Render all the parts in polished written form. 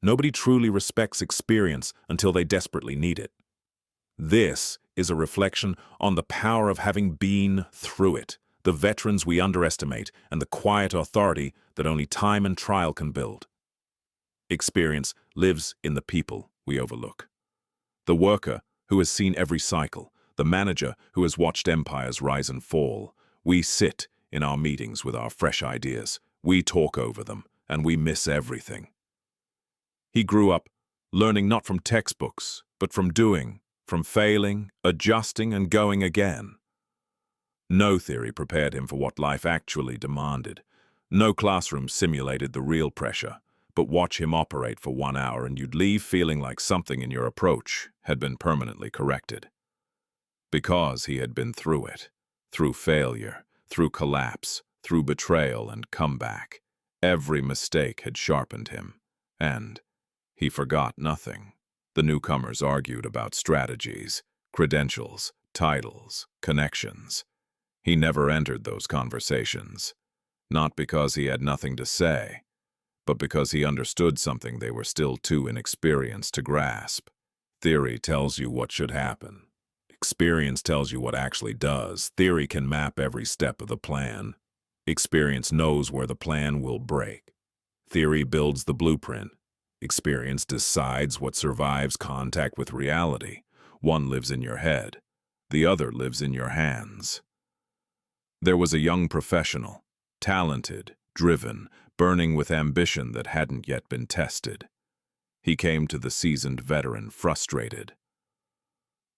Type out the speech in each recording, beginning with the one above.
Nobody truly respects experience until they desperately need it. This is a reflection on the power of having been through it, the veterans we underestimate, and the quiet authority that only time and trial can build. Experience lives in the people we overlook. The worker who has seen every cycle, the manager who has watched empires rise and fall. We sit in our meetings with our fresh ideas. We talk over them, and we miss everything. He grew up learning not from textbooks, but from doing, from failing, adjusting, and going again. No theory prepared him for what life actually demanded. No classroom simulated the real pressure. But watch him operate for 1 hour and you'd leave feeling like something in your approach had been permanently corrected. Because he had been through it, through failure, through collapse, through betrayal and comeback. Every mistake had sharpened him, and he forgot nothing. The newcomers argued about strategies, credentials, titles, connections. He never entered those conversations, not because he had nothing to say, but because he understood something they were still too inexperienced to grasp. Theory tells you what should happen. Experience tells you what actually does. Theory can map every step of the plan. Experience knows where the plan will break. Theory builds the blueprint. Experience decides what survives contact with reality. One lives in your head. The other lives in your hands. There was a young professional, talented, driven, burning with ambition that hadn't yet been tested. He came to the seasoned veteran frustrated.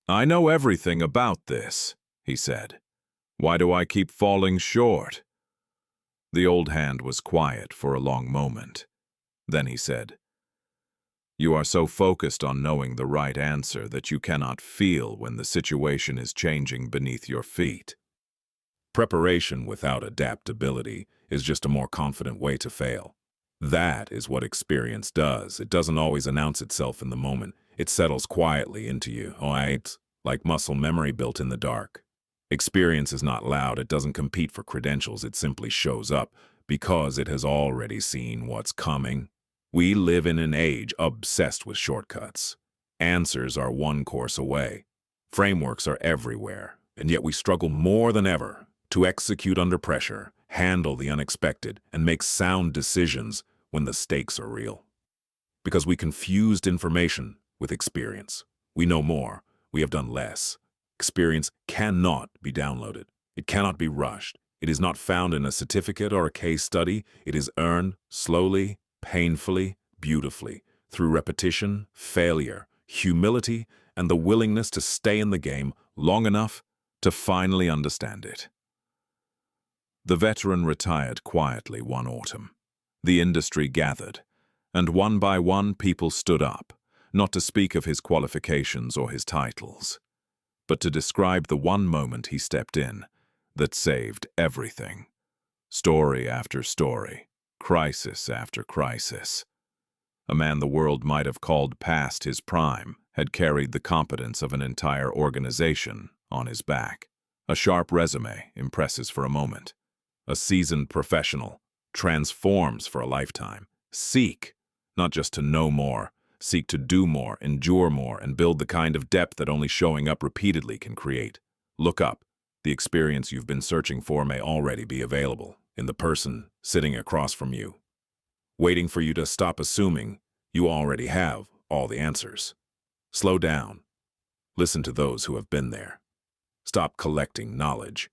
"I know everything about this," he said. "Why do I keep falling short?" The old hand was quiet for a long moment. Then he said, "You are so focused on knowing the right answer that you cannot feel when the situation is changing beneath your feet." Preparation without adaptability is just a more confident way to fail. That is what experience does. It doesn't always announce itself in the moment. It settles quietly into you, like muscle memory built in the dark. Experience is not loud. It doesn't compete for credentials. It simply shows up because it has already seen what's coming. We live in an age obsessed with shortcuts. Answers are one course away. Frameworks are everywhere, and yet we struggle more than ever to execute under pressure, handle the unexpected, and make sound decisions when the stakes are real. Because we confused information with experience. We know more, we have done less. Experience cannot be downloaded. It cannot be rushed. It is not found in a certificate or a case study. It is earned slowly, painfully, beautifully, through repetition, failure, humility, and the willingness to stay in the game long enough to finally understand it. The veteran retired quietly one autumn. The industry gathered, and one by one people stood up, not to speak of his qualifications or his titles, but to describe the one moment he stepped in that saved everything. Story after story, crisis after crisis. A man the world might have called past his prime had carried the competence of an entire organization on his back. A sharp resume impresses for a moment. A seasoned professional transforms for a lifetime. Seek, not just to know more, seek to do more, endure more, and build the kind of depth that only showing up repeatedly can create. Look up. The experience you've been searching for may already be available in the person sitting across from you, waiting for you to stop assuming you already have all the answers. Slow down. Listen to those who have been there. Stop collecting knowledge.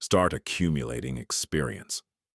Start accumulating experience.